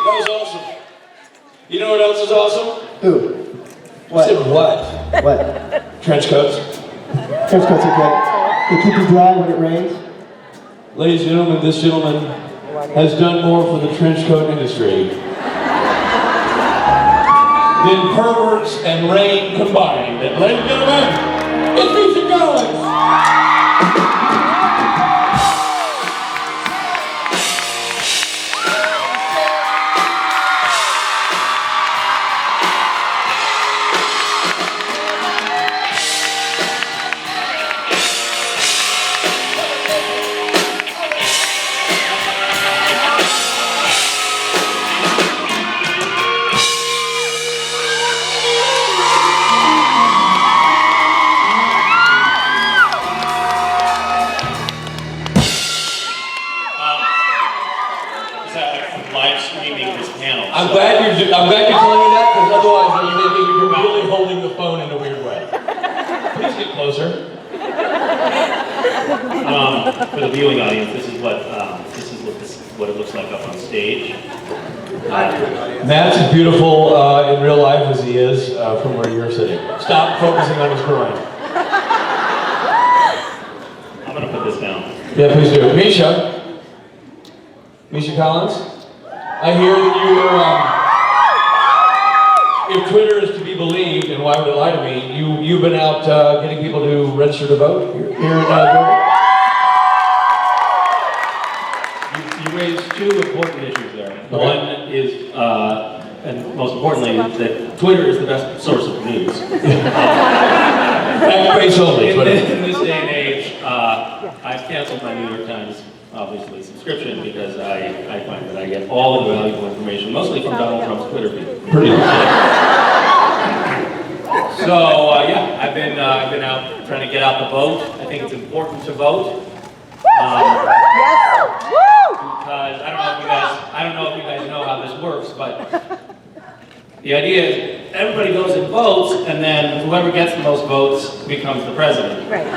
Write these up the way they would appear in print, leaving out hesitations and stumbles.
That was awesome. You know what else is awesome? Who? What? I said what? What? Trench coats. Trench coats are good. They keep you dry when it rains. Ladies and gentlemen, this gentleman has done more for the trench coat industry than perverts and rain combined. And ladies and gentlemen, it's Misha Collins. I'm glad you're telling me that, because otherwise I'm thinking you're really holding the phone in a weird way. Please get closer. For the viewing audience, this is what it looks like up on stage. Matt's as beautiful in real life as he is from where you're sitting. Stop focusing on his groin. I'm gonna put this down. Yeah, please do. Misha Collins? I hear that you were, if Twitter is to be believed, and why would it lie to me, you've been out getting people to register to vote here in Georgia? You raised two important issues there. Okay. One is, and most importantly, that Twitter is the best source of news. Fact-based only. In this day and age, I've canceled my New York Times obviously subscription because I find that I get all of the valuable information, mostly from Donald Trump's Twitter feed. Pretty much. So yeah, I've been out trying to get out the vote. I think it's important to vote. Because I don't know if you guys know how this works, but the idea is everybody goes and votes, and then whoever gets the most votes becomes the president. Right.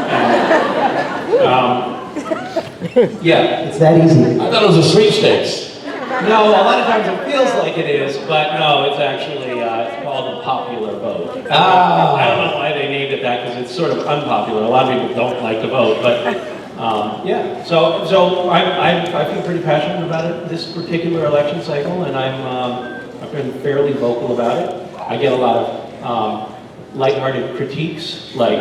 Yeah. It's that easy. I thought it was a sweepstakes. No, a lot of times it feels like it is, but no, it's actually it's called a popular vote. I don't know why they named it that, because it's sort of unpopular. A lot of people don't like to vote, but yeah. So I feel pretty passionate about it this particular election cycle, and I've been fairly vocal about it. I get a lot of lighthearted critiques, like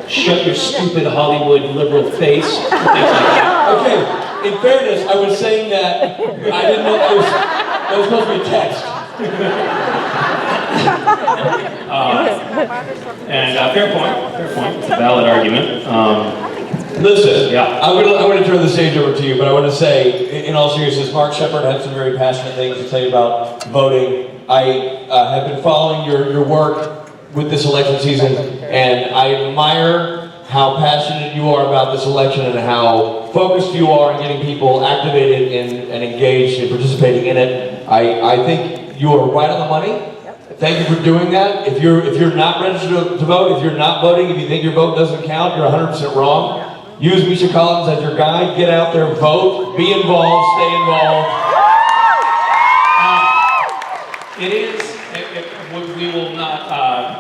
shut your stupid Hollywood liberal face, things like that. Okay, in fairness, I was saying that I didn't know that was supposed to be a text. And fair point, it's a valid argument. Listen, yeah. I'm going to turn the stage over to you, but I want to say, in all seriousness, Mark Shepard had some very passionate things to tell you about voting. I have been following your work with this election season, and I admire how passionate you are about this election and how focused you are in getting people activated and engaged and participating in it. I think you are right on the money. Thank you for doing that. If you're not registered to vote, if you're not voting, if you think your vote doesn't count, you're 100% wrong. Use Misha Collins as your guide. Get out there, vote, be involved, stay involved. We will not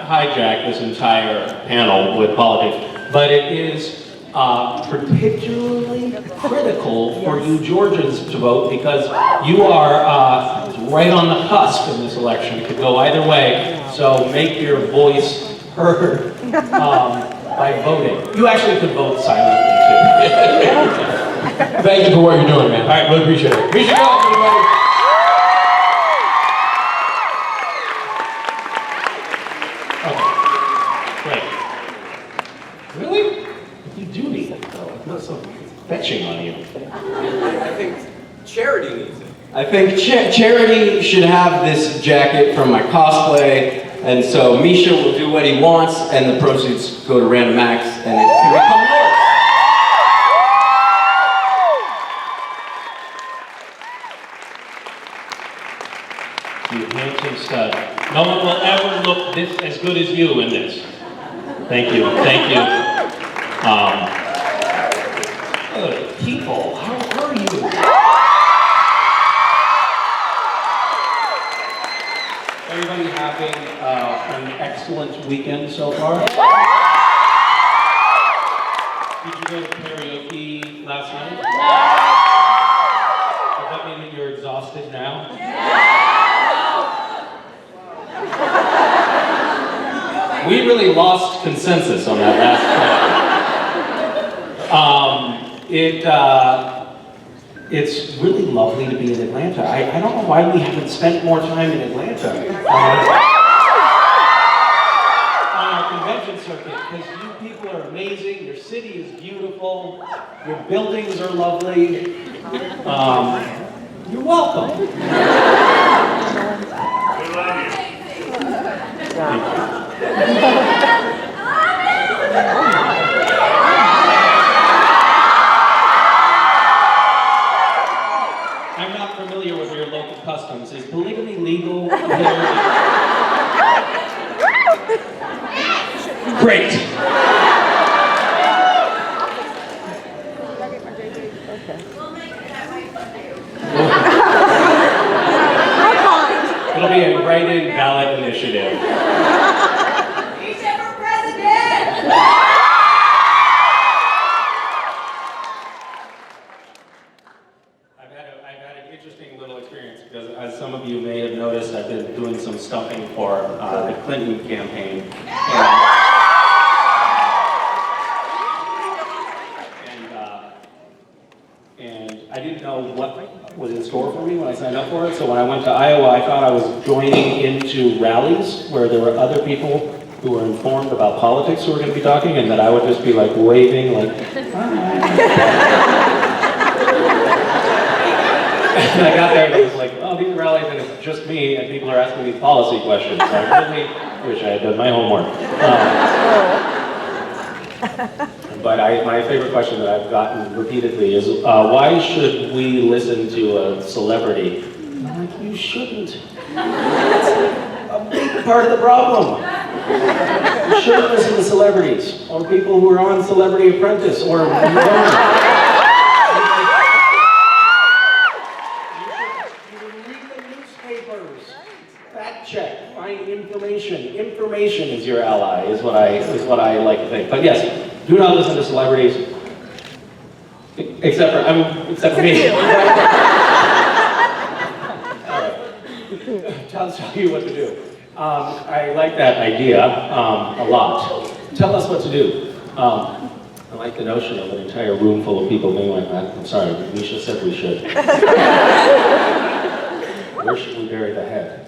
hijack this entire panel with politics, but it is particularly critical for you Georgians to vote because you are right on the cusp in this election. It could go either way, so make your voice heard by voting. You actually could vote silently too. Thank you for what you're doing, man. All right, really appreciate it. Misha Collins, everybody. Fetching on you. I think charity needs it. I think charity should have this jacket from my cosplay, and so Misha will do what he wants, and the proceeds go to Random Acts, and it can become yours. You handsome stud. No one will ever look as good as you in this. Thank you. Thank you. People, how are you? lost consensus on that last question. It's really lovely to be in Atlanta. I don't know why we haven't spent more time in Atlanta on our convention circuit, because you people are amazing, your city is beautiful, your buildings are lovely. You're welcome. I'm not familiar with your local customs. Is polygamy legal here? Great. It'll be a write-in ballot initiative. Misha for president! I've had an interesting little experience because, as some of you may have noticed, I've been doing some stuffing for the Clinton campaign. And I didn't know what was in store for me when I signed up for it. So when I went to Iowa, I thought I was joining into rallies where there were other people who were informed about politics who were going to be talking, and that I would just be like waving, like, and I got there and I was like, oh, these are rallies and it's just me and people are asking me policy questions. I really wish I had done my homework. But my favorite question that I've gotten repeatedly is, why should we listen to a celebrity? And I'm like, you shouldn't. That's a big part of the problem. You shouldn't listen to celebrities or people who are on Celebrity Apprentice or You should read the newspapers. Fact check. Find information. Information is your ally, is what I like to think. But yes, do not listen to celebrities, except for me. All right. I'll tell you what to do. I like that idea a lot. Tell us what to do. I like the notion of an entire room full of people being like, I'm sorry, Misha said we should. Where should we bury the head?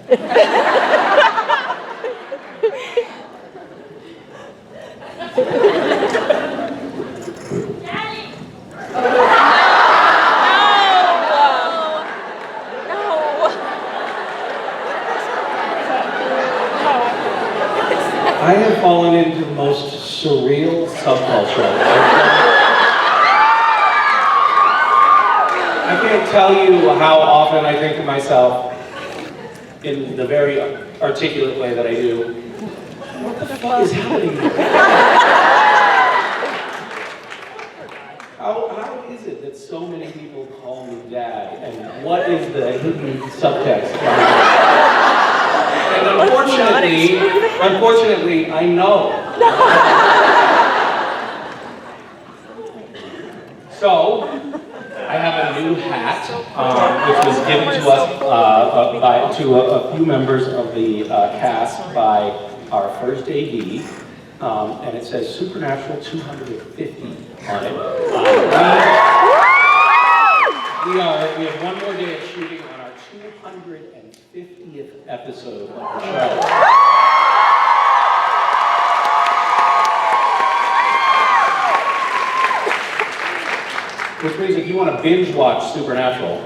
I have fallen into the most surreal subculture. I can't tell you how often I think to myself, in the very articulate way that I do, what the fuck is happening here? How is it that so many people call me dad, and what is the hidden subtext behind it? And unfortunately, I know. So, I have a new hat, which was given to us to a few members of the cast by our first AD, and it says Supernatural 250 on it. We have one more day of shooting on our 250th episode of the show. Which means if you want to binge watch Supernatural,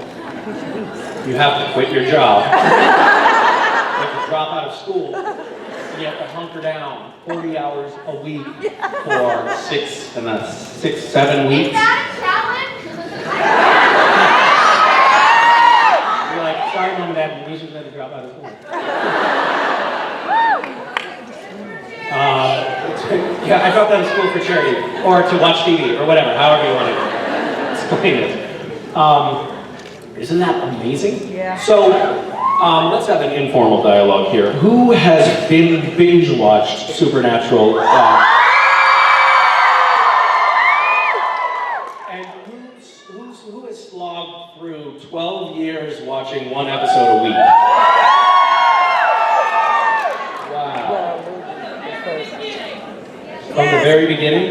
you have to quit your job. You have to drop out of school. And you have to hunker down 40 hours a week for 7 weeks. Is that a challenge? You're like, sorry, Mom and Dad, we should have to drop out of school. Yeah, I dropped out of school for charity, or to watch TV, or whatever, however you want to explain it. Isn't that amazing? Yeah. So, let's have an informal dialogue here. Who has binge-watched Supernatural? And who has slogged through 12 years watching one episode a week? Wow. very beginning?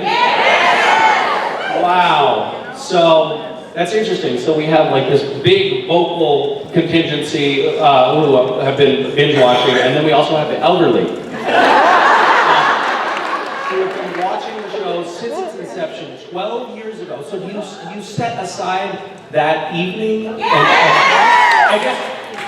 Wow. So that's interesting. So we have like this big vocal contingency who have been binge watching, and then we also have the elderly. Who have been watching the show since its inception 12 years ago. So you set aside that evening? And I guess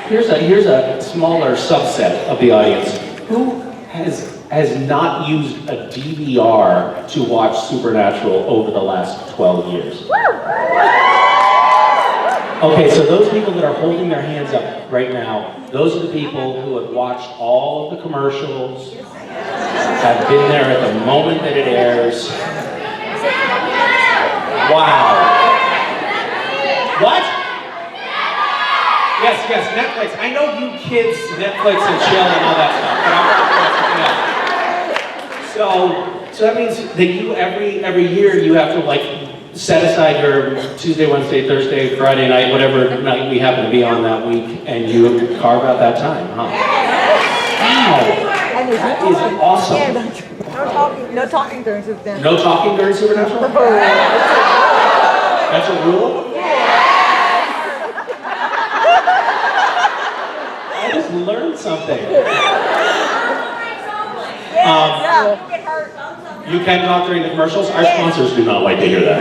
here's a smaller subset of the audience. Who has not used a DVR to watch Supernatural over the last 12 years? Okay, so those people that are holding their hands up right now, those are the people who have watched all of the commercials, have been there at the moment that it airs. Wow. What? Yes, Netflix. I know you kids, Netflix and chill and all that stuff, but I'm so that means that you every year you have to like set aside your Tuesday, Wednesday, Thursday, Friday night, whatever night we happen to be on that week, and you carve out that time, huh? Wow, that is awesome. No talking during Supernatural. No talking during Supernatural? That's a rule? I just learned something. You can talk during the commercials? Our sponsors do not like to hear that.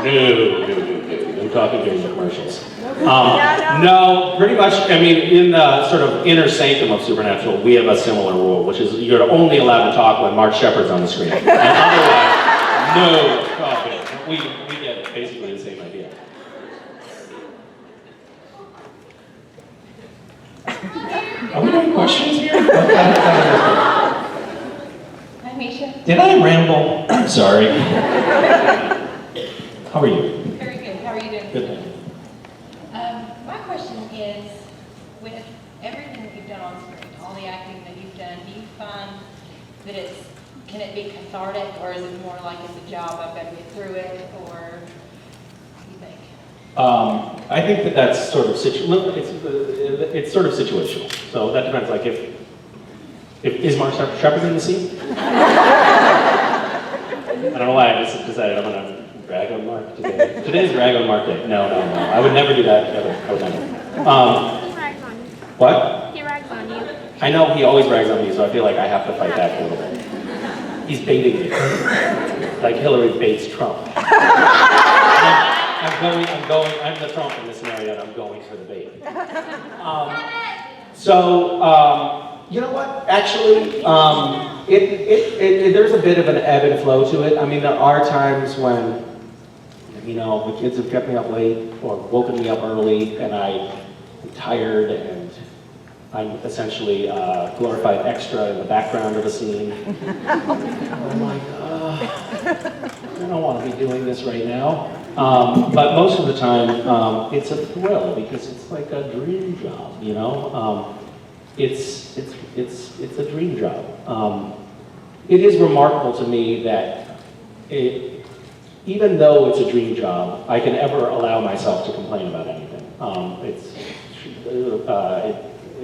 No talking during the commercials. No, pretty much, I mean, in the sort of inner sanctum of Supernatural, we have a similar rule, which is you're only allowed to talk when Mark Shepard's on the screen. And otherwise, no talking. We get it, basically the same idea. Are we doing questions here? Hi, Misha. Did I ramble? I'm sorry. How are you? Very good. How are you doing? Good. My question is, with everything that you've done on screen, all the acting that you've done, do you find that can it be cathartic, or is it more like it's a job, I've got to get through it, or what do you think? I think that's sort of it's sort of situational. So that depends. Like if is Mark Shepard in the scene? I don't know why I just decided I'm gonna brag on Mark today. Today's brag on Mark day. No. I would never do that. Never. I would never. He rags on you. What? He rags on you. I know he always brags on me, so I feel like I have to fight back a little bit. He's baiting me, like Hillary baits Trump. I'm the Trump in this scenario, and I'm going for the bait. You know what? Actually, there's a bit of an ebb and flow to it. I mean, there are times when, you know, the kids have kept me up late or woken me up early, and I'm tired, and I'm essentially a glorified extra in the background of a scene. I'm like, I don't want to be doing this right now. But most of the time, it's a thrill because it's like a dream job, you know? It's a dream job. It is remarkable to me that even though it's a dream job, I can ever allow myself to complain about anything.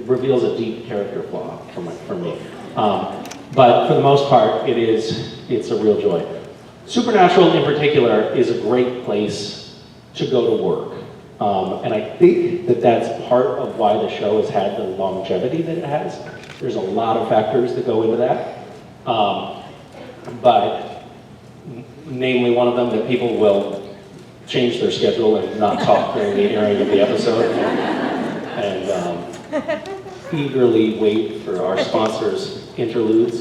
It reveals a deep character flaw for me. But for the most part, it's a real joy. Supernatural in particular is a great place to go to work. And I think that that's part of why the show has had the longevity that it has. There's a lot of factors that go into that. But namely one of them that people will change their schedule and not talk during the airing of the episode. And eagerly wait for our sponsors' interludes.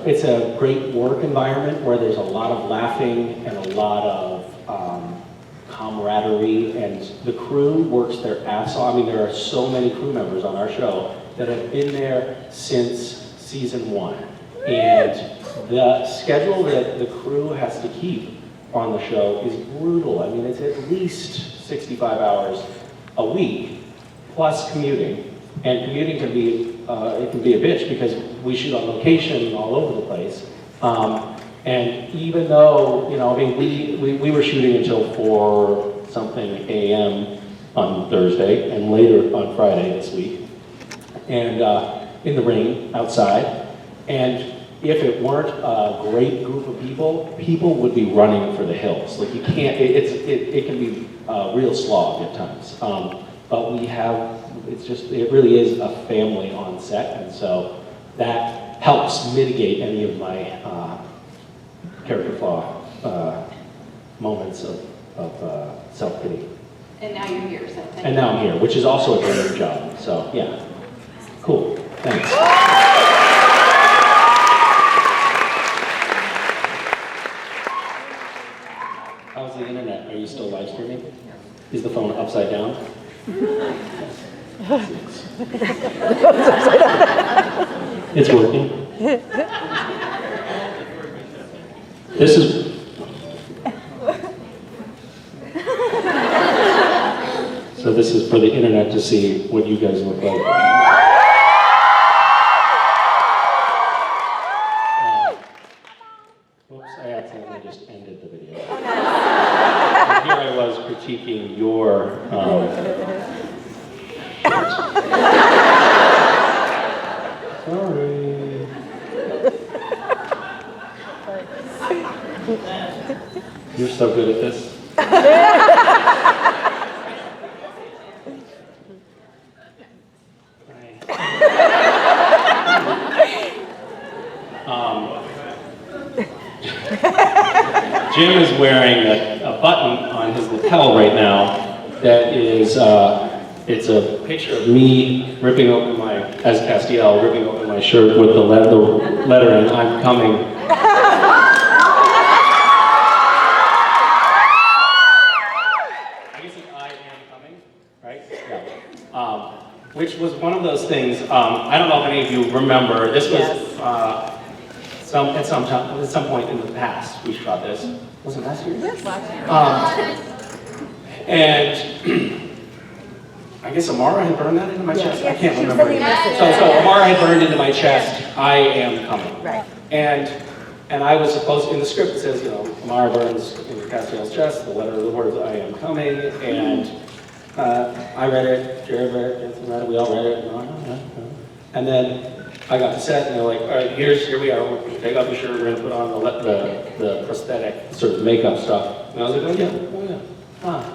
It's a great work environment where there's a lot of laughing and a lot of camaraderie, and the crew works their ass off. I mean, there are so many crew members on our show that have been there since season 1. And the schedule that the crew has to keep on the show is brutal. I mean, it's at least 65 hours a week, plus commuting. And commuting can be, it can be a bitch because we shoot on location all over the place. And even though, you know, I mean, we were shooting until 4-something a.m. on Thursday and later on Friday this week. and in the rain outside. And if it weren't a great group of people, people would be running for the hills. Like you can't, it can be a real slog at times. But we have, it really is a family on set, and so that helps mitigate any of my character flaw moments of self-pity. And now you're here, so thank you. And now I'm here, which is also a dream job, so yeah. Cool, thanks. How's the internet? Are you still live streaming? Is the phone upside down? It's working. This is... So this is for the internet to see what you guys look like. Whoops, I accidentally just ended the video. And here I was critiquing your... Sorry. You're so good at this. Jim is wearing a button on his lapel right now that is, it's a picture of me ripping open my, as Castiel, ripping open my shirt with the lettering, "I'm coming." I guess it's "I am coming," right? Yeah. Which was one of those things, I don't know if any of you remember, this was at some point in the past we shot this. Was it last year? Yes, last year. And I guess Amara had burned that into my chest. I can't she was remember. sending a message. So Amara had burned into my chest, "I am coming." Right. And I was supposed, in the script it says, you know, Amara burns into Castiel's chest, the letter of the words, "I am coming," and I read it, Jared read it, Jensen read it, we all read it, and then I got to set, and they're like, "All right, here we are. We're gonna take off your shirt. We're gonna put on the prosthetic sort of makeup stuff." And I was like, "Oh yeah.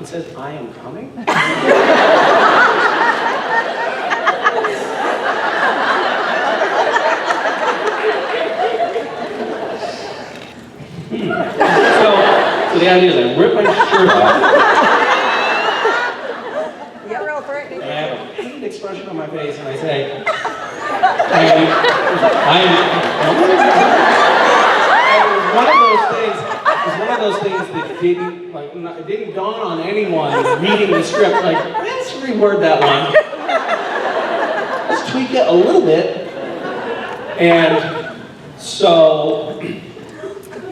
It says, 'I am coming.'" So the idea is I rip my shirt off. Yeah, real threatening. And I have a pained expression on my face, and I say, one of those things that didn't, like, it didn't dawn on anyone reading the script, like, let's reword that one. Let's tweak it a little bit. And so,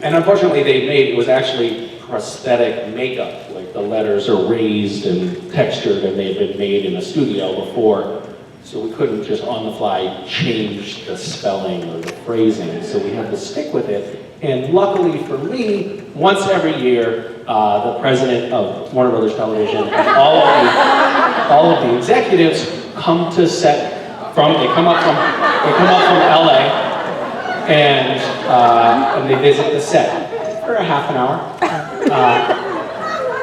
and unfortunately it was actually prosthetic makeup, like the letters are raised and textured and they've been made in a studio before. So we couldn't just on the fly change the spelling or the phrasing, so we had to stick with it. And luckily for me, once every year, the president of Warner Brothers Television and all of the executives come to set they come up from LA and they visit the set for a half an hour.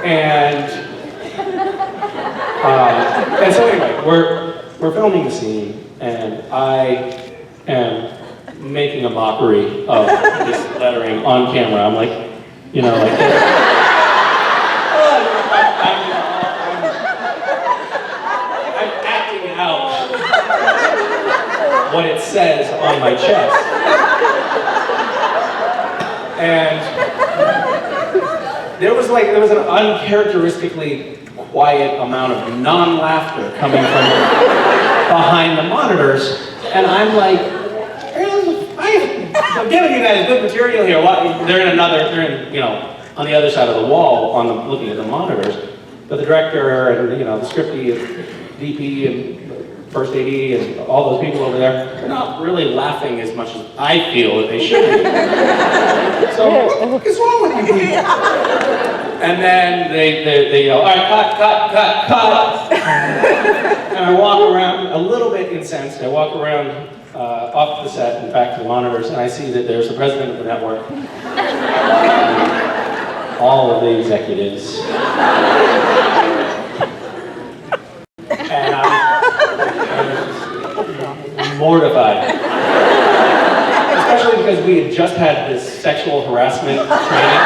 And so anyway, we're filming the scene, and I am making a mockery of this lettering on camera. I'm like, you know, like this. I'm acting out what it says on my chest. And there was an uncharacteristically quiet amount of non-laughter coming from behind the monitors, and I'm like, I'm giving you guys good material here. They're in, you know, on the other side of the wall, looking at the monitors. But the director and, you know, the script DP and first AD and all those people over there, they're not really laughing as much as I feel that they should be. So what is wrong with you people? And then they yell, all right, cut. And I walk around a little bit incensed. I walk around off the set and back to the monitors, and I see that there's the president of the network, all of the executives, and I was mortified. Especially because we had just had this sexual harassment training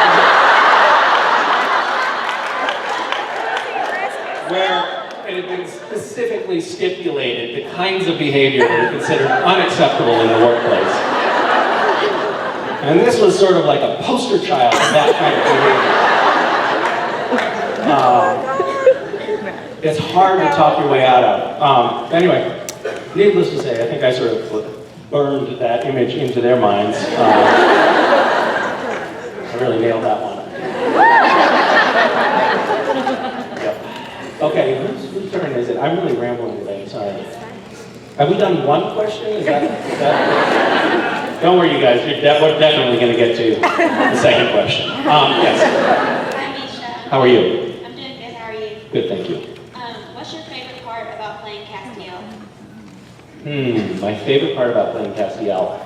where it had been specifically stipulated the kinds of behavior that are considered unacceptable in the workplace. And this was sort of like a poster child of that kind of behavior. It's hard to talk your way out of. Anyway, needless to say, I think I sort of burned that image into their minds. I really nailed that one. Yep. Okay, whose turn is it? I'm really rambling today, sorry. Have we done one question? Is that... Don't worry, you guys. We're definitely going to get to the second question. Yes. Hi, Misha. How are you? I'm doing good. How are you? Good, thank you. What's your favorite part about playing Castiel? My favorite part about playing Castiel.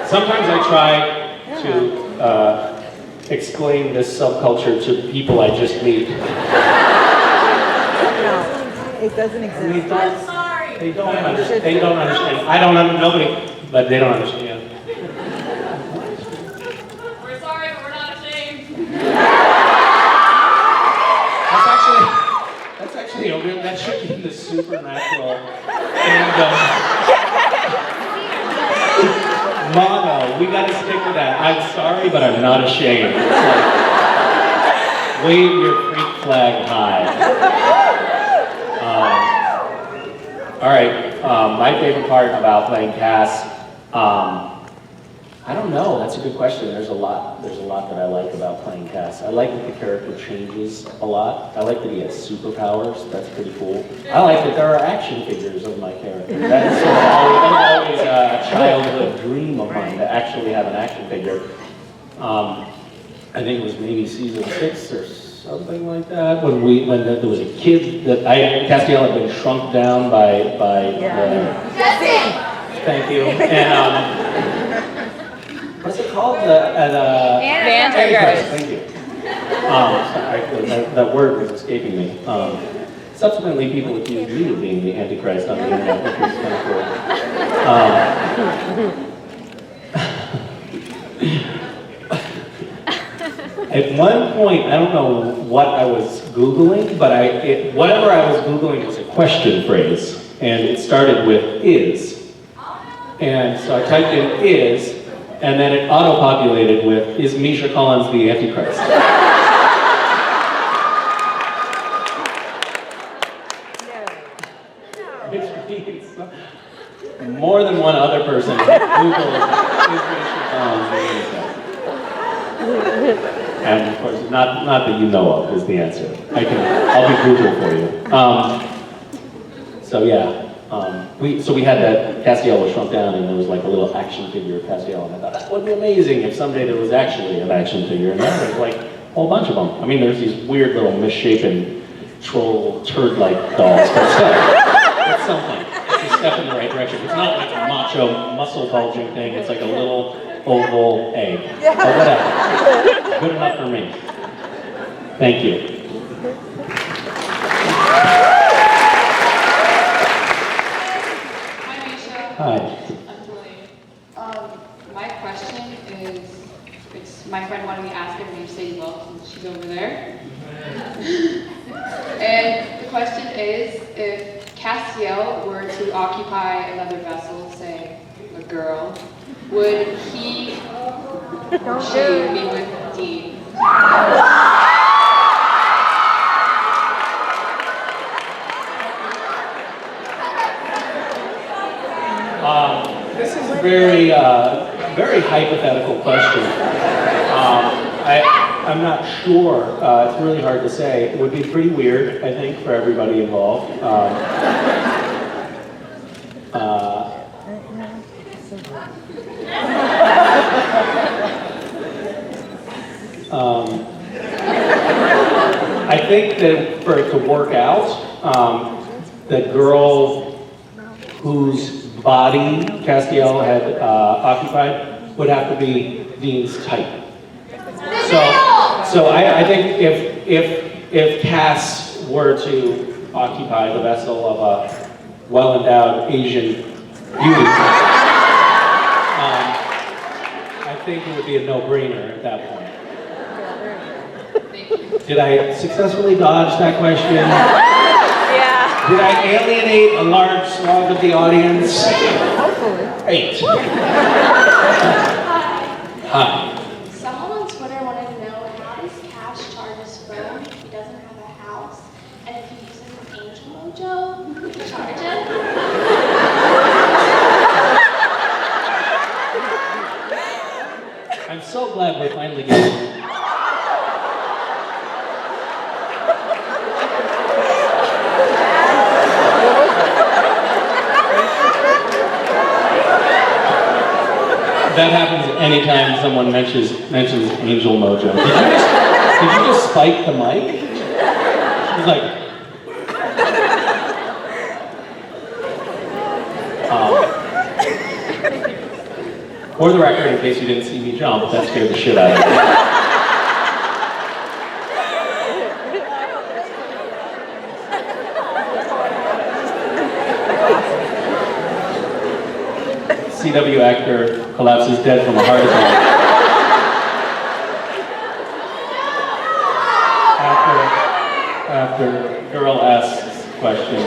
Sometimes I try to explain this subculture to people I just meet. No, it doesn't exist. They don't understand. They don't understand. I don't understand. Nobody, but they don't understand. We're sorry, but we're not ashamed. That's actually a real. That should be the supernatural motto. We got to stick with that. I'm sorry, but I'm not ashamed. It's like, wave your freak flag high. All right, my favorite part about playing Cass, I don't know, that's a good question. There's a lot that I like about playing Cass. I like that the character changes a lot. I like that he has superpowers, that's pretty cool. I like that there are action figures of my character. That is sort of always a childhood dream of mine, to actually have an action figure. I think it was maybe season 6 or something like that, when there was a kid that Castiel had been shrunk down by thank you. And what's it called? The Antichrist. Thank you. That word was escaping me. Subsequently, people accused me of being the Antichrist on the internet, which was kind of cool. At one point, I don't know what I was Googling, but whatever I was Googling was a question phrase, and it started with is. And so I typed in is, and then it auto-populated with, is Misha Collins the Antichrist? Which means more than one other person Googled is Misha Collins the Antichrist. And of course, not that you know of is the answer. I'll be Google for you. So yeah, we had that, Castiel was shrunk down and there was like a little action figure of Castiel, and I thought that would be amazing if someday there was actually an action figure, and there was like a whole bunch of them. I mean, there's these weird little misshapen troll turd-like dolls, but still, it's something. It's a step in the right direction. It's not like a macho muscle bulging thing, it's like a little oval egg. But whatever. Good enough for me. Thank you. Hi, Misha. Hi. I'm Julie. My question is, my friend wanted me to ask her her name's Sadie Wells, and she's over there. And the question is, if Castiel were to occupy another vessel, say a girl, would he or she be with Dean? This is a very hypothetical question. I'm not sure. It's really hard to say. It would be pretty weird, I think, for everybody involved. I think that for it to work out, the girl whose body Castiel had occupied would have to be Dean's type. So I think if Cass were to occupy the vessel of a well-endowed Asian beauty, I think it would be a no-brainer at that point. Did I successfully dodge that question? Yeah. Did I alienate a large swath of the audience? Hopefully. 8. Hi. Someone on Twitter wanted to know, how does Cash charge his phone if he doesn't have a house? And if he uses an angel mojo to charge it? I'm so glad we're finally getting. That happens anytime someone mentions Angel Mojo. Did you just spike the mic? She's like, for the record, in case you didn't see me jump, that scared the shit out of me. CW actor collapses dead from a heart attack. After girl asks question,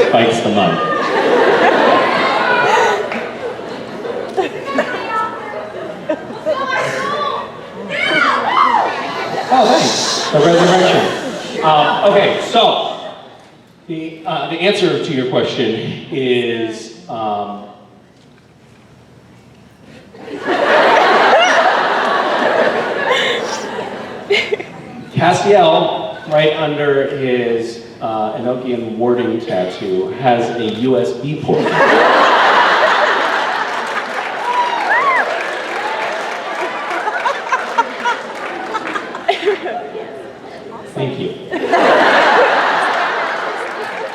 spikes the mic. Oh, thanks. The resurrection. Okay, so the answer to your question is. Castiel, right under his Enochian warding tattoo, has a USB port. Thank you.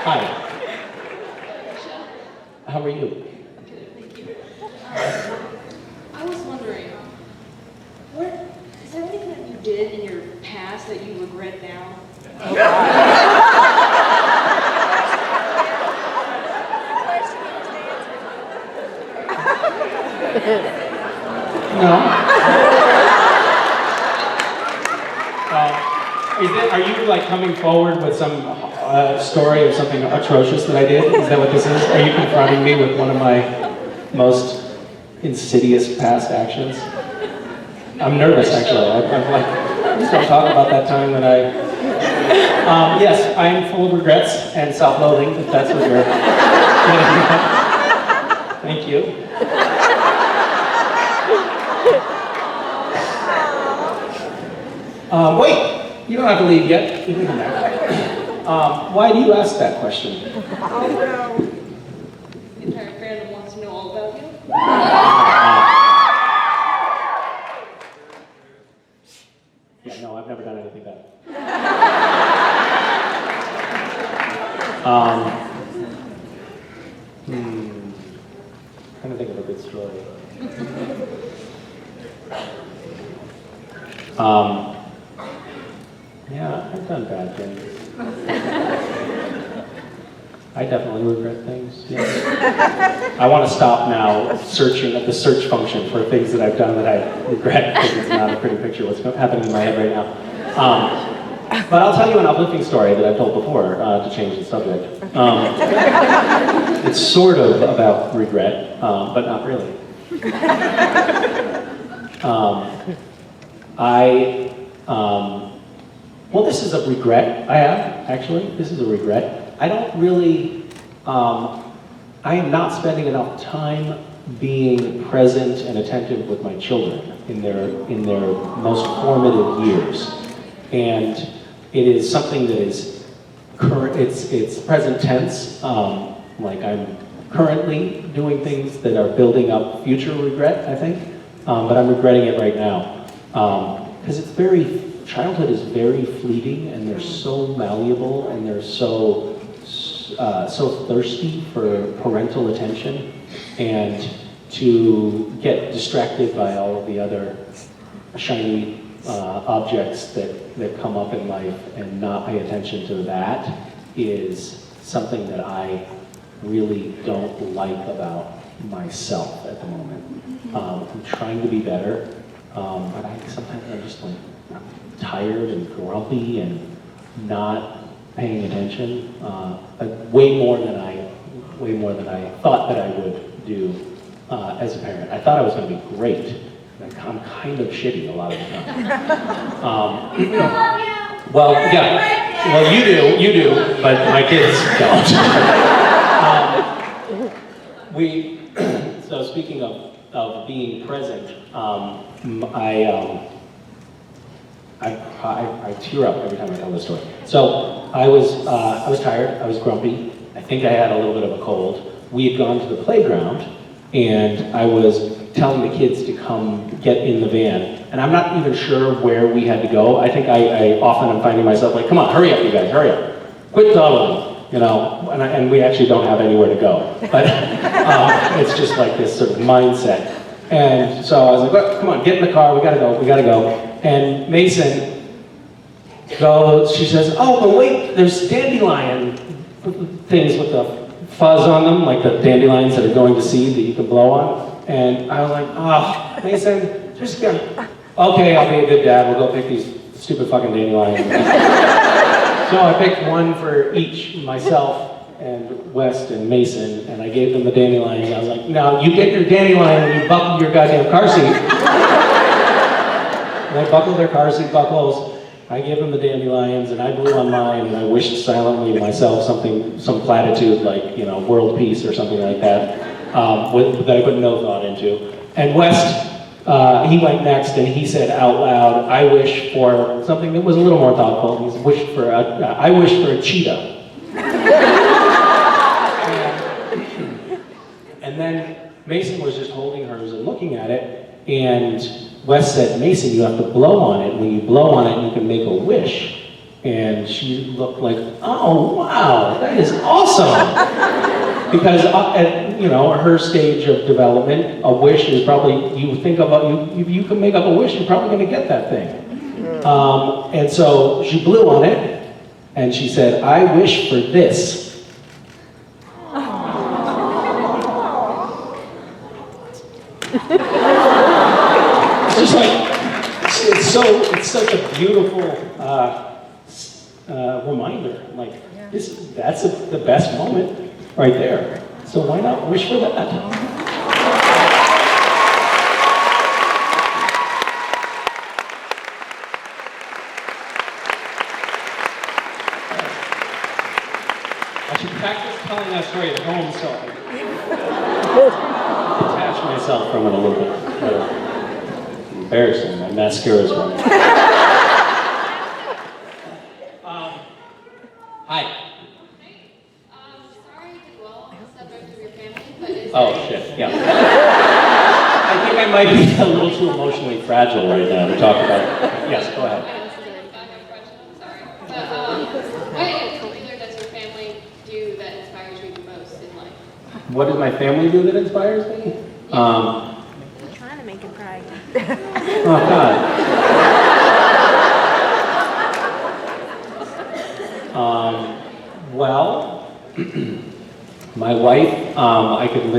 Hi. How are you? Thank you. I was wondering, is there anything that you did in your past that you regret now? No. Are you like coming forward with some story of something atrocious that I did? Is that what this is? Are you confronting me with one of my most insidious past actions? I'm nervous, actually. I'm like, please don't talk about that time that I... yes, I am full of regrets and self-loathing, if that's what you're getting at. Thank you. Wait, you don't have to leave yet. You can come back. Why do you ask that question? The entire fandom wants to know all about you. Yeah, no, I've never done anything bad. Trying to think of a good story. Yeah, I've done bad things. I definitely regret things, yes. I want to stop now searching at the search function for things that I've done that I regret, because it's not a pretty picture of what's happening in my head right now. But I'll tell you an uplifting story that I've told before to change the subject. It's sort of about regret, but not really. Well, this is a regret I have, actually. This is a regret. I don't really, I am not spending enough time being present and attentive with my children. in their most formative years. And it is something that is current, it's present tense, like I'm currently doing things that are building up future regret, I think, but I'm regretting it right now. Because childhood is very fleeting, and they're so malleable, and they're so thirsty for parental attention, and to get distracted by all of the other shiny objects that come up in life and not pay attention to that is something that I really don't like about myself at the moment. I'm trying to be better, but sometimes I'm just like tired and grumpy and not paying attention. Way more than I thought that I would do as a parent. I thought I was going to be great. I'm kind of shitty a lot of the time. Well, yeah. Well, you do, but my kids don't. So speaking of being present, I tear up every time I tell this story. So I was tired, I was grumpy, I think I had a little bit of a cold. We had gone to the playground, and I was telling the kids to come get in the van. And I'm not even sure where we had to go. I think I often am finding myself like, come on, hurry up, you guys, hurry up. Quit dawdling, you know, and we actually don't have anywhere to go. But it's just like this sort of mindset. And so I was like, well, come on, get in the car, we gotta go. And Mason goes, she says, oh, but wait, there's dandelion things with the fuzz on them, like the dandelions that are going to seed that you can blow on. And I was like, oh, Mason, just go. Okay, I'll be a good dad, we'll go pick these stupid fucking dandelions. So I picked one for each, myself and West and Mason, and I gave them the dandelions. I was like, now you get your dandelion and you buckle your goddamn car seat. And I buckled their car seat buckles. I gave them the dandelions, and I blew on mine, and I wished silently to myself some platitude like, you know, world peace or something like that, that I put no thought into. And West, he went next, and he said out loud, I wish for something that was a little more thoughtful. He wished for I wish for a cheetah. And then Mason was just holding hers and looking at it, and Wes said, Mason, you have to blow on it. When you blow on it, you can make a wish. And she looked like, oh, wow, that is awesome. Because at, you know, her stage of development, a wish is probably, you think about, you can make up a wish, you're probably going to get that thing. And so she blew on it, and she said, I wish for this. It's just like, it's such a beautiful reminder. Like, that's the best moment right there. So why not wish for that? I should practice telling that story at home so I detach myself from it a little bit. Embarrassing, my mascara's running. Hi. Sorry to dwell on the subject of your family, but is Oh, shit, yeah. I think I might be a little too emotionally fragile right now to talk about. Yes, go ahead. I know this is a really background question, I'm sorry. But what in particular does your family do that inspires you the most in life? What does my family do that inspires me? I'm trying to make him cry. Oh, God. Well, my wife, I can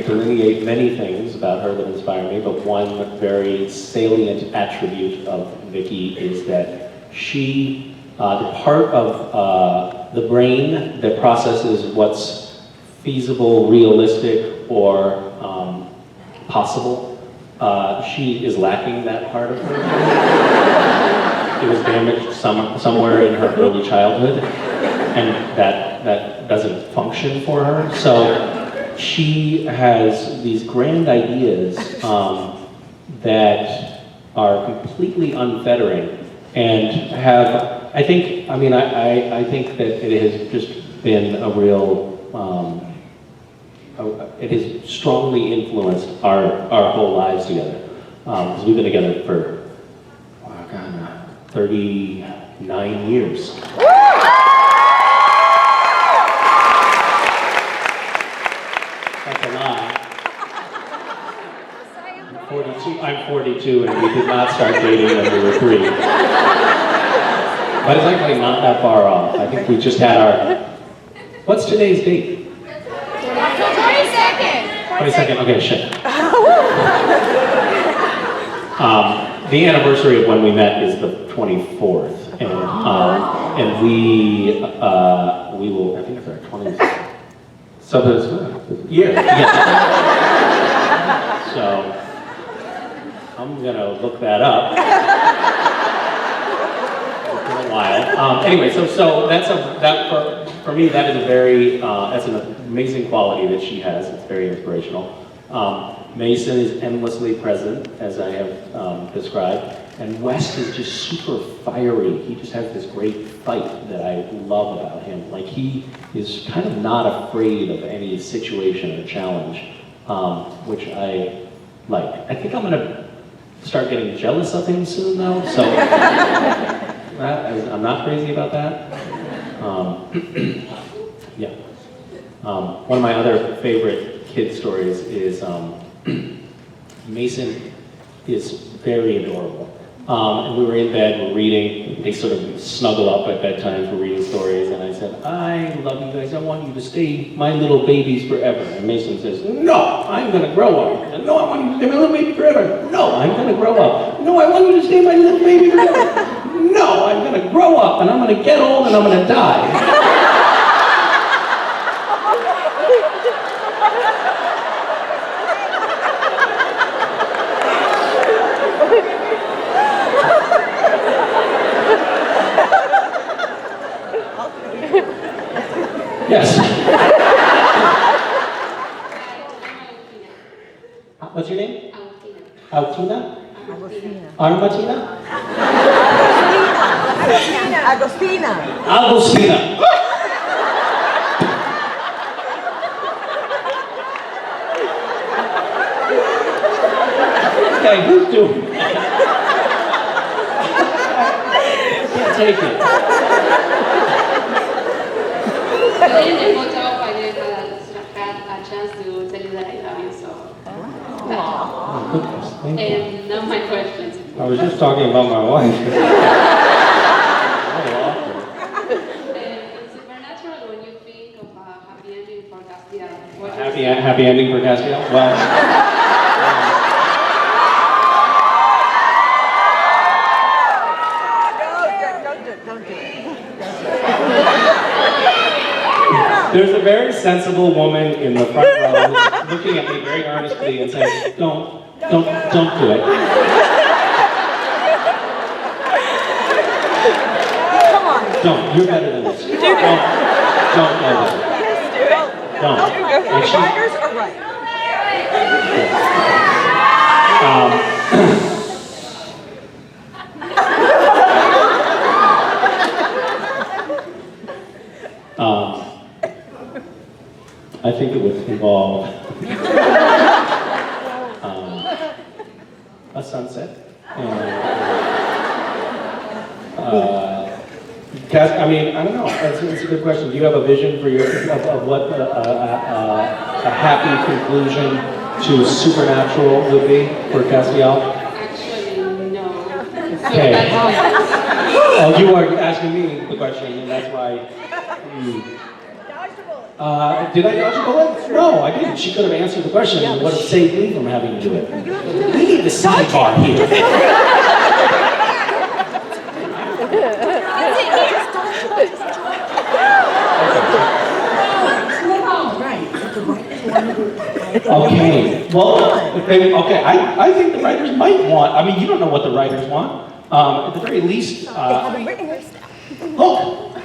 delineate many things about her that inspire me, but one very salient attribute of Vicky is that she, the part of the brain that processes what's feasible, realistic, or possible, she is lacking that part of her. It was damaged somewhere in her early childhood, and that doesn't function for her. So she has these grand ideas that are completely unfettering and have, I think that it has just been a real, it has strongly influenced our whole lives together. Because we've been together for, 39 years. That's a lie. I'm 42 and we did not start dating when we were 3. But it's actually not that far off. I think we just had our, what's today's date? 22nd, okay, shit. The anniversary of when we met is the 24th, and we will, I think it's our 20th. So that's yeah. So I'm gonna look that up for a while. Anyway, so that's for me that is a very that's an amazing quality that she has. It's very inspirational. Mason is endlessly present, as I have described, and West is just super fiery. He just has this great fight that I love about him. Like, he is kind of not afraid of any situation or challenge, which I like. I think I'm gonna start getting jealous of him soon, though, so I'm not crazy about that. Yeah. One of my other favorite kid stories is Mason is very adorable. And we were in bed, we're reading, they sort of snuggle up at bedtime for reading stories, and I said, I love you guys, I want you to stay my little babies forever. And Mason says, no, I'm gonna grow up. I said, no, I want you to stay my little baby forever. No, I'm gonna grow up. No, I want you to stay my little baby forever. No, I'm gonna grow up, and I'm gonna get old, and I'm gonna die. Yes. What's your name? Altina. Armatina? Agostina. Okay, who's doing that? I can't take it. In the photo, I didn't had a chance to tell you that I love you, so. Oh, goodness, thank you. And now my questions. I was just talking about my wife. In Supernatural, when you think of a happy ending for Castiel, what Happy ending for Castiel? Well, there's a very sensible woman in the front row looking at me very earnestly and saying, don't do it. Come on. Don't, you're better than this. Don't do it. Don't. And she- Writers are right. I think it would involve a sunset. I mean, I don't know. It's a good question. Do you have a vision for of what a happy conclusion to Supernatural would be for Castiel? Actually, no. Okay. Oh, you are asking me the question, and that's why. Did I dodge a bullet? No, I didn't. She could have answered the question and would have saved me from having to do it. We need the sidebar here. Okay. Well, okay. I think the writers might want. I mean, you don't know what the writers want. At the very least, look.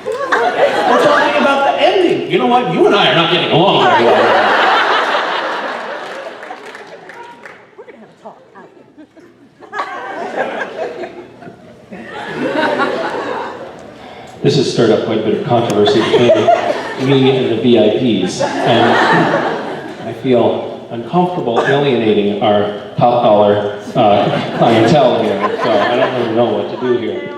We're talking about the ending. You know what? You and I are not getting along very well. We're gonna have a talk after. This has stirred up quite a bit of controversy between me and the VIPs, and I feel uncomfortable alienating our top dollar clientele here, so I don't really know what to do here.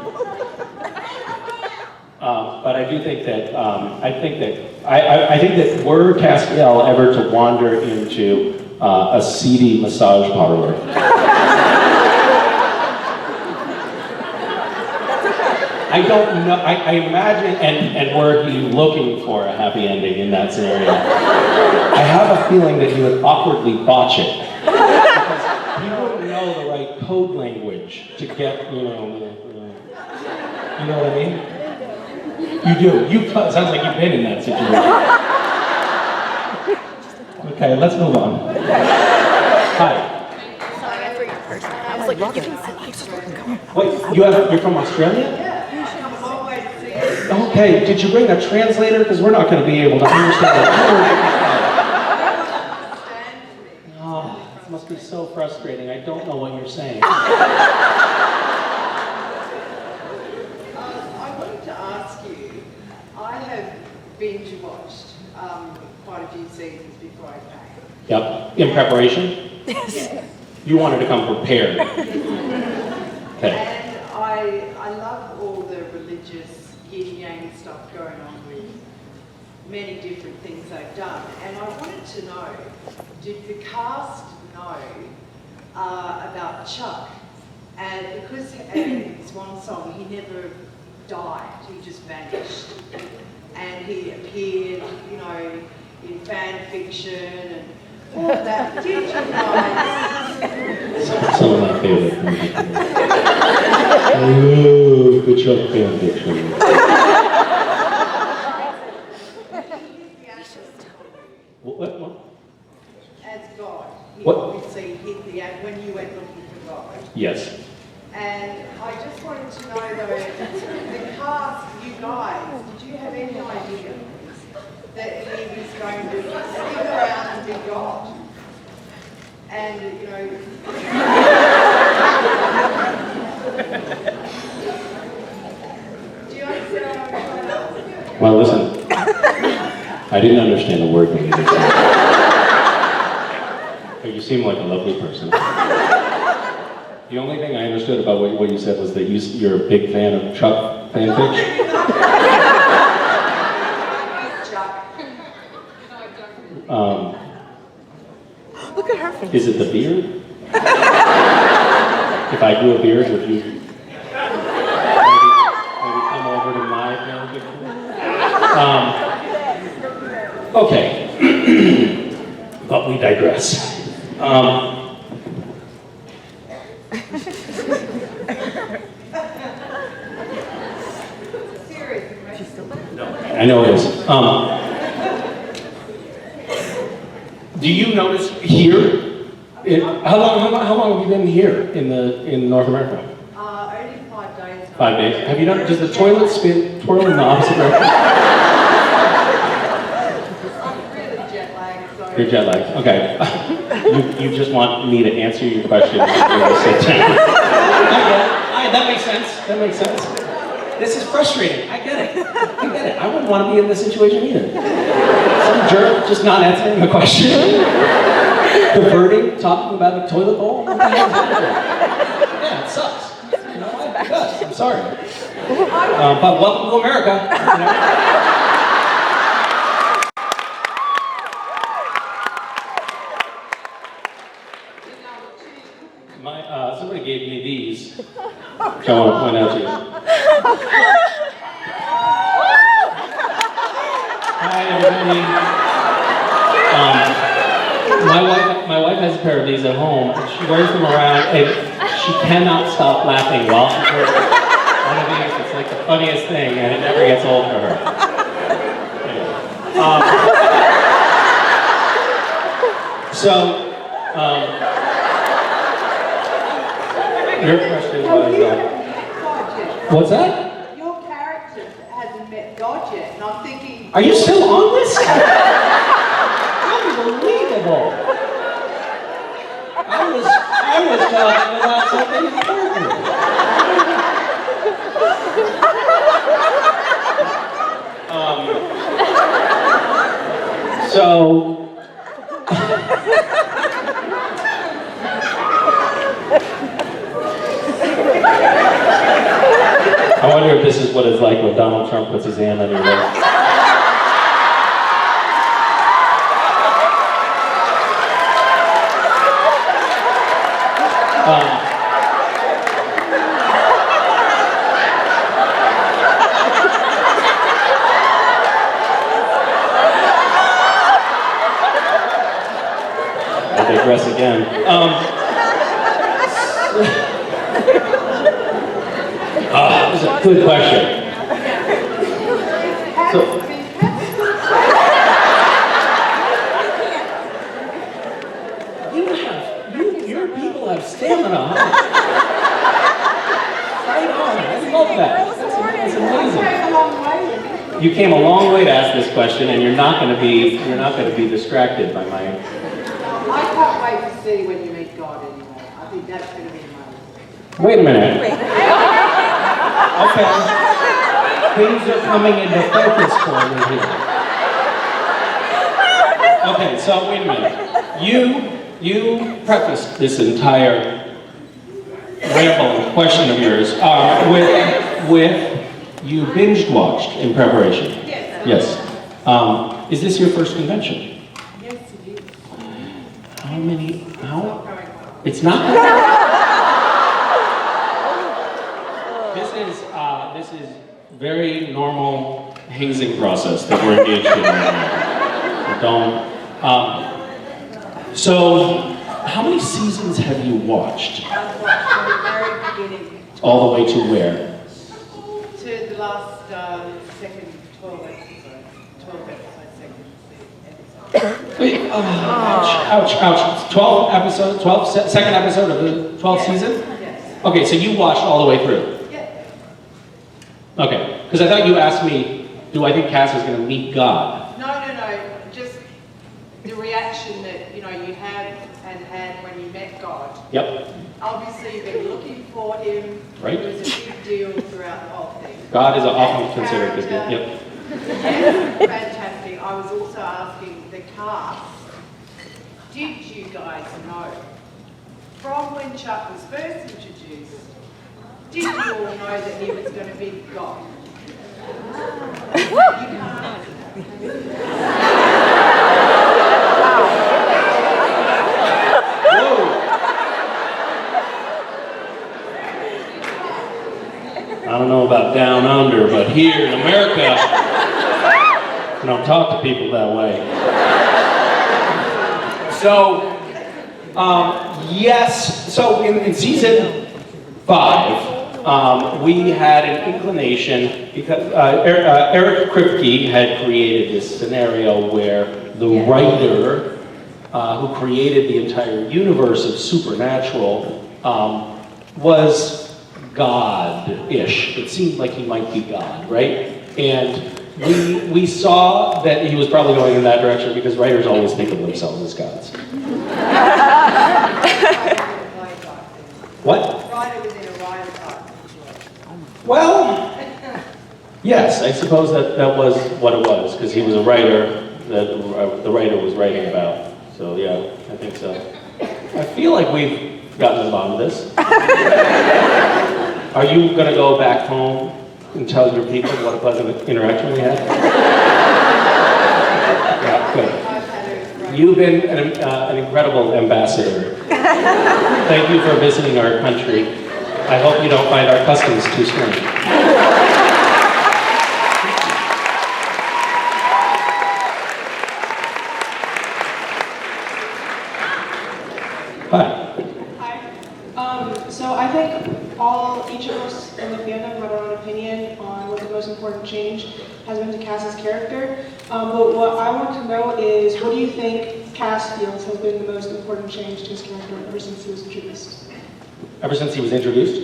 But I do think that I think that were Castiel ever to wander into a seedy massage parlor, I don't know. I imagine, and were he looking for a happy ending in that scenario, I have a feeling that he would awkwardly botch it because he wouldn't know the right code language to get, you know what I mean? You do. Sounds like you've been in that situation. Okay, let's move on. Hi. Sorry, I forgot your first name. I was like, you can sit. Wait, you're from Australia? Okay, did you bring a translator? Because we're not going to be able to understand it. Oh, this must be so frustrating. I don't know what you're saying. I wanted to ask you, I have binge watched quite a few seasons before I came. Yep, in preparation? Yes. You wanted to come prepared. Okay. And I love all the religious yin yang stuff going on with many different things they've done. And I wanted to know, did the cast know about Chuck? And because in his one song, he never died, he just vanished. And he appeared, you know, in fan fiction and all of that. Did you guys? Some of my favorite movies. Oh, good job, fan fiction. What? As God. He What? obviously hit the ad when you went looking for God. Yes. And I just wanted to know though, the cast, you guys, did you have any idea that he was going to stick around and be God? And, you know... Do you understand what I'm trying to ask? Well, listen. I didn't understand a word that you just said. But you seem like a lovely person. The only thing I understood about what you said was that you're a big fan of Chuck fanfiction. Look at her face. Is it the beard? If I grew a beard, would you maybe come over to my fanfiction? Okay. But we digress. I know it is. Do you notice here? How long have you been here in North America? Only 5 days. 5 days. Have you noticed? Does the toilet twirl in the opposite direction? I'm really jet lagged, so... You're jet lagged. Okay. you just want me to answer your question. I get it. That makes sense. That makes sense. This is frustrating. I get it. I wouldn't want to be in this situation either. Some jerk just not answering the question. Diverting, talking about a toilet bowl. What the hell is that? Yeah, it sucks. You know what? It does. I'm sorry. But welcome to America. You know? Somebody gave me these, which I want to point out to you. Hi, everybody. My wife has a pair of these at home, and she wears them around, and she cannot stop laughing while she wears one of these. It's like the funniest thing, and it never gets old for her. Your question was, what's that? Your character hasn't met God yet, and I'm thinking... Are you still on this? Unbelievable! I was talking about something important. So, I wonder if this is what it's like when Donald Trump puts his hand on your leg. I digress again. That was a good question. So, your people have stamina, huh? Right on. I love that. That's amazing. You came a long way to ask this question, and you're not going to be distracted by my. I can't wait to see when you meet God anymore. I think that's going to be amazing. Wait a minute. Okay. Things are coming into focus for me here. Okay, so wait a minute. You prefaced this entire ramble question of yours with you binge watched in preparation. Yes. Is this your first convention? Yes, it is. How many? How? It's not. This is very normal hazing process that we're engaged in right now. So, how many seasons have you watched? I've watched from the very beginning. All the way to where? To the last second 12 episodes. 12 episodes, second episode. Wait, ouch. 12 episodes, second episode of the 12th season? Yes. Okay, so you watched all the way through? Yeah. Okay, because I thought you asked me, do I think Cass is going to meet God? No. Just the reaction that, you have and had when you met God. Yep. Obviously, you've been looking for him. Right. It was a big deal throughout the whole thing. God is often considered a big deal. Yep. Yes, fantastic. I was also asking the cast, did you guys know from when Chuck was first introduced, did you all know that he was going to be God? You can't. I don't know about down under, but here in America, I don't talk to people that way. So, yes, so in season 5, we had an inclination, because Eric Kripke had created this scenario where the writer who created the entire universe of Supernatural was God-ish. It seemed like he might be God, right? And we saw that he was probably going in that direction because writers always think of themselves as gods. What? Writer within a writer type. Well, yes, I suppose that was what it was, because he was a writer that the writer was writing about. So yeah, I think so. I feel like we've gotten to the bottom of this. Are you going to go back home and tell your people what a pleasant interaction we had? Yeah, good. You've been an incredible ambassador. Thank you for visiting our country. I hope you don't find our customs too strange. Hi. So I think each of us in the fandom have our own opinion on what the most important change has been to Cass's character. But what I want to know is, what do you think Cass feels has been the most important change to his character ever since he was introduced? Ever since he was introduced?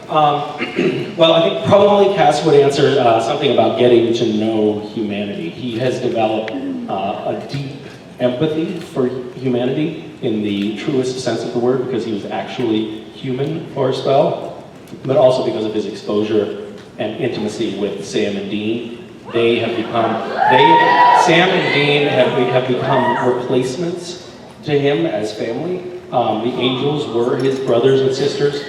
Well, I think probably Cass would answer something about getting to know humanity. He has developed a deep empathy for humanity in the truest sense of the word, because he was actually human for a spell, but also because of his exposure and intimacy with Sam and Dean. They have become, Sam and Dean have become replacements to him as family. The angels were his brothers and sisters,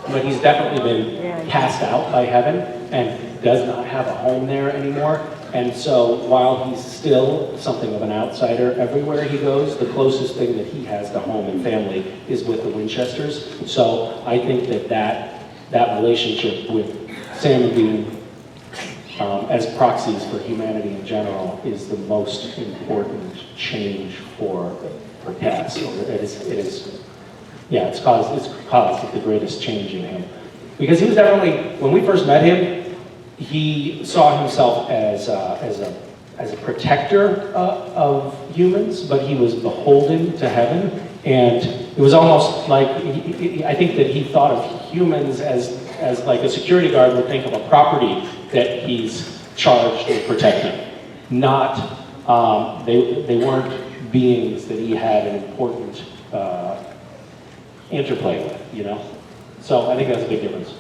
but he's definitely been cast out by heaven and does not have a home there anymore. And so while he's still something of an outsider everywhere he goes, the closest thing that he has to home and family is with the Winchesters. So I think that relationship with Sam and Dean as proxies for humanity in general is the most important change for Cass. It's caused the greatest change in him. Because he was definitely, when we first met him, he saw himself as a protector of humans, but he was beholden to heaven. And it was almost like, I think that he thought of humans as like a security guard would think of a property that he's charged with protecting. Not, they weren't beings that he had an important interplay with, you know? So I think that's a big difference.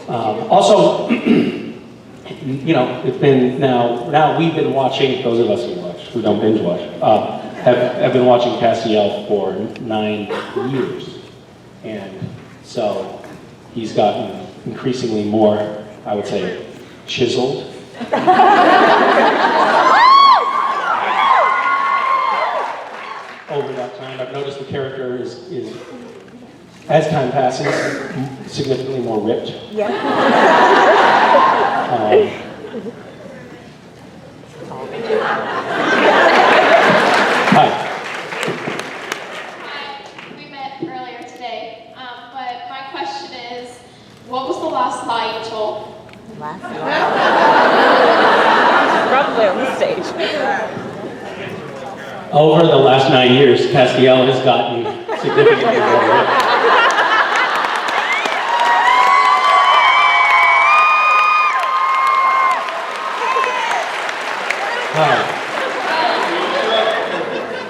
Also, you know, it's been now we've been watching, those of us who don't binge watch, have been watching Castiel for 9 years. And so he's gotten increasingly more, I would say, chiseled. Over that time, I've noticed the character is as time passes, significantly more ripped. Yeah. Hi. We met earlier today, but my question is, what was the last lie you told? Last probably on the stage. Over the last 9 years, Castiel has gotten significantly more ripped. Hi.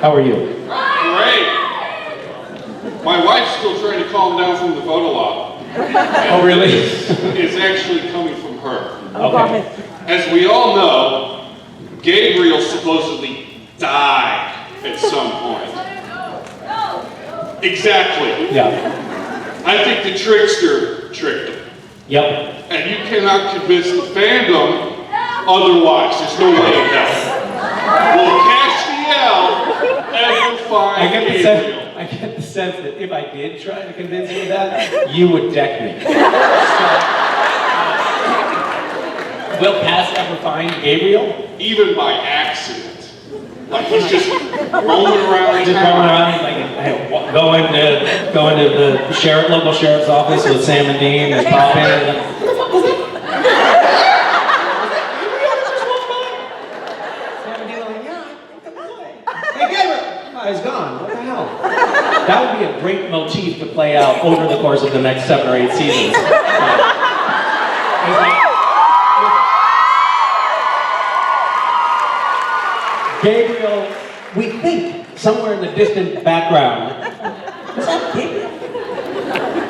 How are you? Great. My wife's still trying to calm down from the photo op. Oh, really? It's actually coming from her. Okay. As we all know, Gabriel supposedly died at some point. Exactly. Yeah. I think the trickster tricked him. Yep. And you cannot convince the fandom otherwise. There's no way in hell. Will Castiel ever find Gabriel? I get the sense that if I did try to convince you of that, you would deck me. Will Cass ever find Gabriel? Even by accident. Like he's just roaming around. Just roaming around, like going to the local sheriff's office with Sam and Dean and pop in. And he's gone. What the hell? That would be a great motif to play out over the course of the next 7 or 8 seasons. Gabriel, we think, somewhere in the distant background. Is that Gabriel?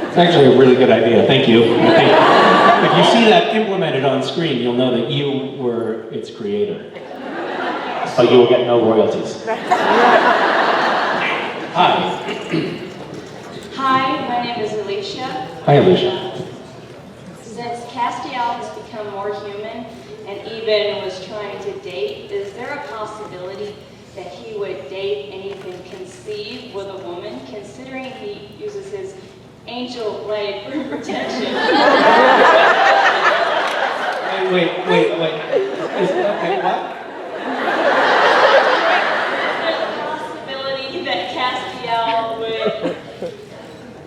It's actually a really good idea. Thank you. If you see that implemented on screen, you'll know that you were its creator. But you will get no royalties. Hi. Hi, my name is Alicia. Hi, Alicia. Since Castiel has become more human and even was trying to date, is there a possibility that he would date and even conceive with a woman, considering he uses his angel blade for protection? Wait. Okay, what? There's a possibility that Castiel would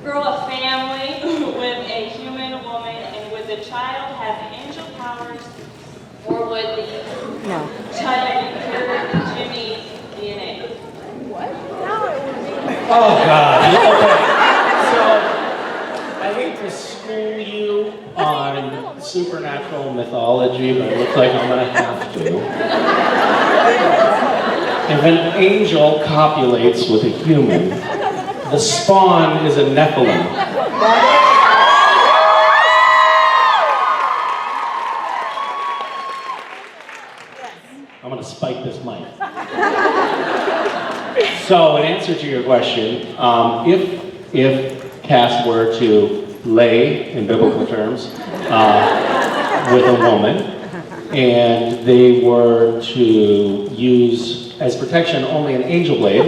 grow a family with a human woman, and would the child have angel powers, or would the child inherit Jimmy's DNA? What? Oh, God. Okay. So, I hate to school you on supernatural mythology, but it looks like I'm going to have to. If an angel copulates with a human, the spawn is a Nephilim. answer to your question, if Cass were to lay, in biblical terms, with a woman, and they were to use as protection only an angel blade,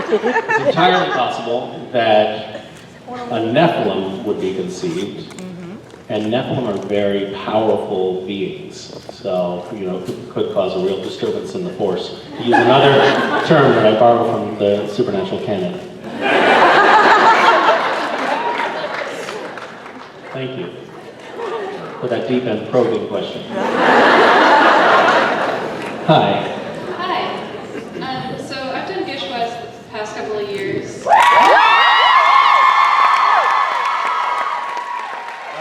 it's entirely possible that a Nephilim would be conceived, and Nephilim are very powerful beings, so could cause a real disturbance in the force. To use another term that I borrow from the supernatural canon. Thank you for that deep and probing question. Hi. Hi. So I've done GISH West the past couple of years. All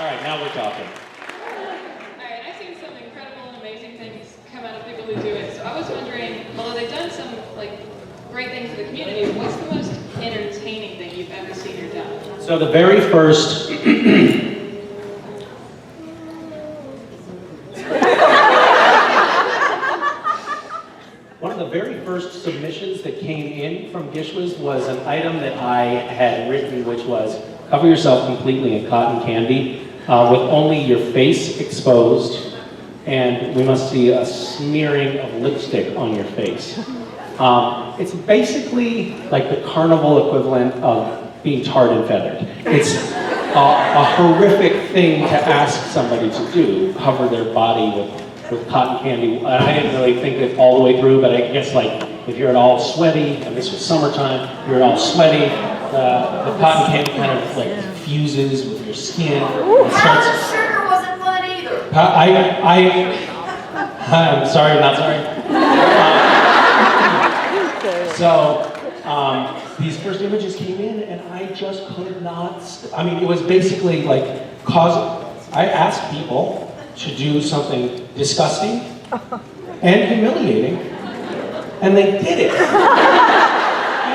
right, now we're talking. Alright, I've seen some incredible and amazing things come out of people who do it. So I was wondering, although they've done some great things for the community, what's the most entertaining thing you've ever seen or done? So the very first one of the very first submissions that came in from GISH was an item that I had written, which was cover yourself completely in cotton candy with only your face exposed, and we must see a smearing of lipstick on your face. It's basically like the carnival equivalent of being tarred and feathered. It's a horrific thing to ask somebody to do, cover their body with cotton candy. I didn't really think it all the way through, but I guess if you're at all sweaty, and this was summertime, you're at all sweaty, the cotton candy kind of fuses with your skin. And starts, Sugar wasn't fun either. I'm sorry, not sorry. So these first images came in, and I just could not. It was basically I asked people to do something disgusting and humiliating, and they did it. And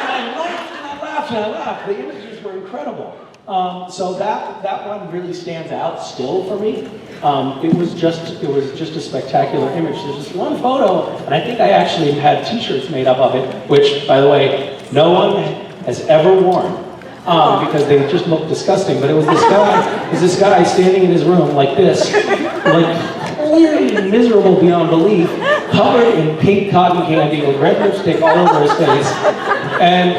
I laughed and I laughed and I laughed. The images were incredible. So that one really stands out still for me. It was just a spectacular image. There's this one photo, and I think I actually had T-shirts made up of it, which, by the way, no one has ever worn because they just look disgusting. But it was this guy standing in his room like this, clearly miserable beyond belief, covered in pink cotton candy with red lipstick all over his face. And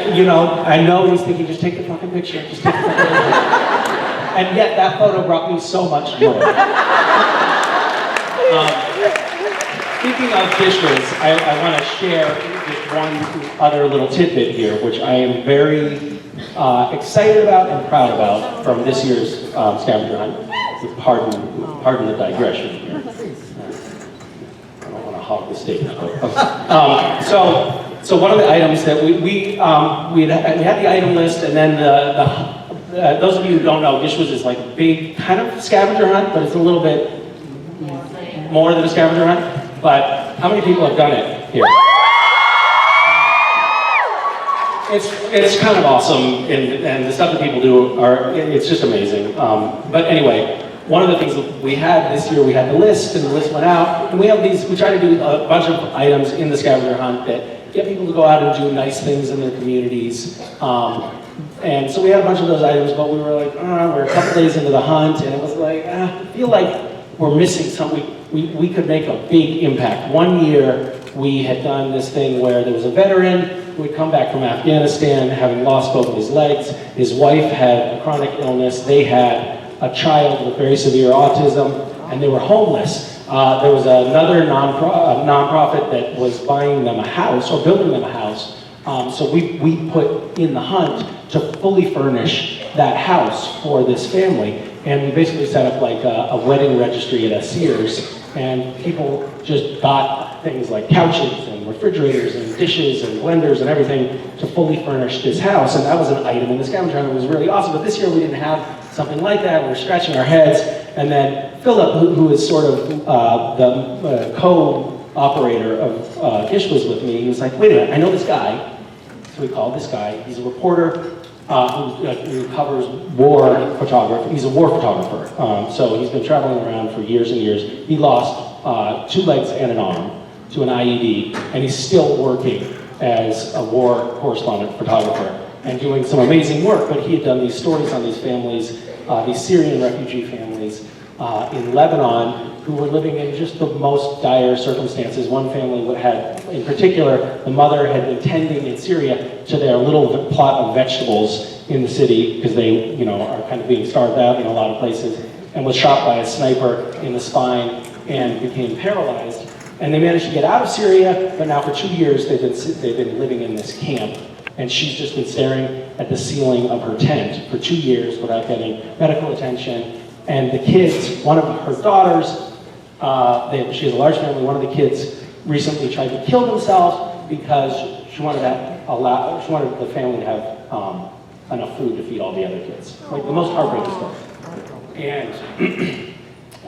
I know he's thinking, just take the fucking picture, just take the fucking picture. And yet that photo brought me so much joy. Speaking of dishes, I want to share just one other little tidbit here, which I am very excited about and proud about from this year's scavenger hunt. Pardon the digression here. I don't want to hog the stage. So one of the items that we had the item list, and then those of you who don't know, GISH is like a big kind of scavenger hunt, but it's a little bit more than a scavenger hunt. But how many people have done it here? It's kind of awesome, and the stuff that people do it's just amazing. But anyway, one of the things that we had this year, we had the list, and the list went out, and we try to do a bunch of items in the scavenger hunt that get people to go out and do nice things in their communities. And so we had a bunch of those items, but we were like, we're a couple days into the hunt, and it was like, I feel like we're missing something. We could make a big impact. One year, we had done this thing where there was a veteran who had come back from Afghanistan, having lost both of his legs. His wife had a chronic illness. They had a child with very severe autism, and they were homeless. There was another nonprofit that was buying them a house, or building them a house. So we put in the hunt to fully furnish that house for this family. And we basically set up like a wedding registry at a Sears, and people just got things like couches and refrigerators and dishes and blenders and everything to fully furnish this house. And that was an item in the scavenger hunt. It was really awesome. But this year we didn't have something like that. We were scratching our heads. And then Philip, who is sort of the co-operator of GISH was with me. He was like, wait a minute, I know this guy. So we called this guy. He's a reporter who covers war photography. He's a war photographer. So he's been traveling around for years and years. He lost 2 legs and an arm to an IED, and he's still working as a war correspondent photographer and doing some amazing work. But he had done these stories on these families, these Syrian refugee families in Lebanon, who were living in just the most dire circumstances. One family had, in particular, the mother had been tending in Syria to their little plot of vegetables in the city, because they, are kind of being starved out in a lot of places, and was shot by a sniper in the spine and became paralyzed. And they managed to get out of Syria, but now for 2 years they've been living in this camp. And she's just been staring at the ceiling of her tent for 2 years without getting medical attention. And the kids, one of her daughters, she has a large family, one of the kids recently tried to kill himself because she wanted the family to have enough food to feed all the other kids. Like the most heartbreaking stuff. And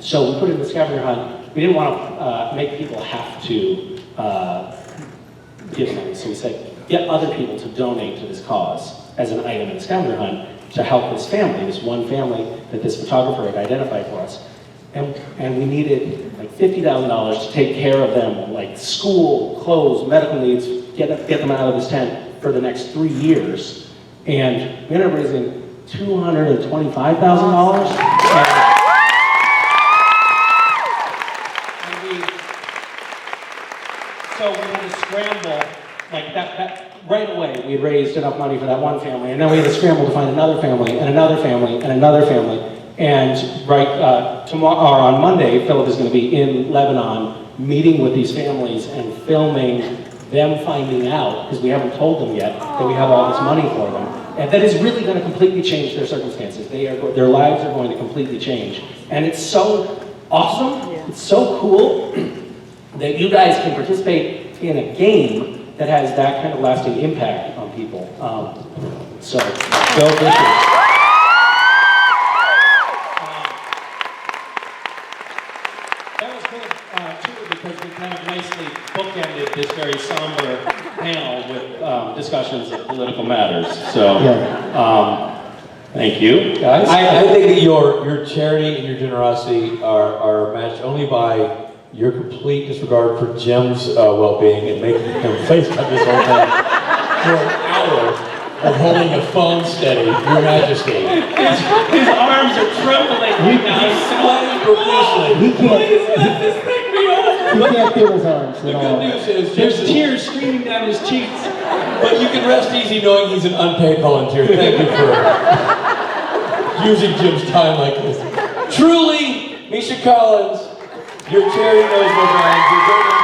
so we put in the scavenger hunt. We didn't want to make people have to give money, so we said, get other people to donate to this cause as an item in the scavenger hunt to help this family, this one family that this photographer had identified for us. And we needed like $50,000 to take care of them, like school, clothes, medical needs, get them out of this tent for the next 3 years. And we ended up raising $225,000. So we had to scramble, like that right away. We had raised enough money for that one family, and then we had to scramble to find another family, and another family, and another family. And tomorrow, or on Monday, Philip is going to be in Lebanon, meeting with these families and filming them finding out, because we haven't told them yet, that we have all this money for them. And that is really going to completely change their circumstances. Their lives are going to completely change. And it's so awesome, it's so cool, that you guys can participate in a game that has that kind of lasting impact on people. So, go Bishop. That was good, too, because we kind of nicely bookended this very somber panel with discussions of political matters. So, thank you, guys. I think that your charity and your generosity are matched only by your complete disregard for Jim's well-being and making him FaceTime this whole thing for an hour of holding a phone steady, Your Majesty. His arms are trembling right now. He's sweating profusely. He can't feel his arms The at good all. news is There's tears streaming down his cheeks. but you can rest easy knowing he's an unpaid volunteer. Thank you for using Jim's time like this. Truly, Misha Collins, your charity knows no bounds.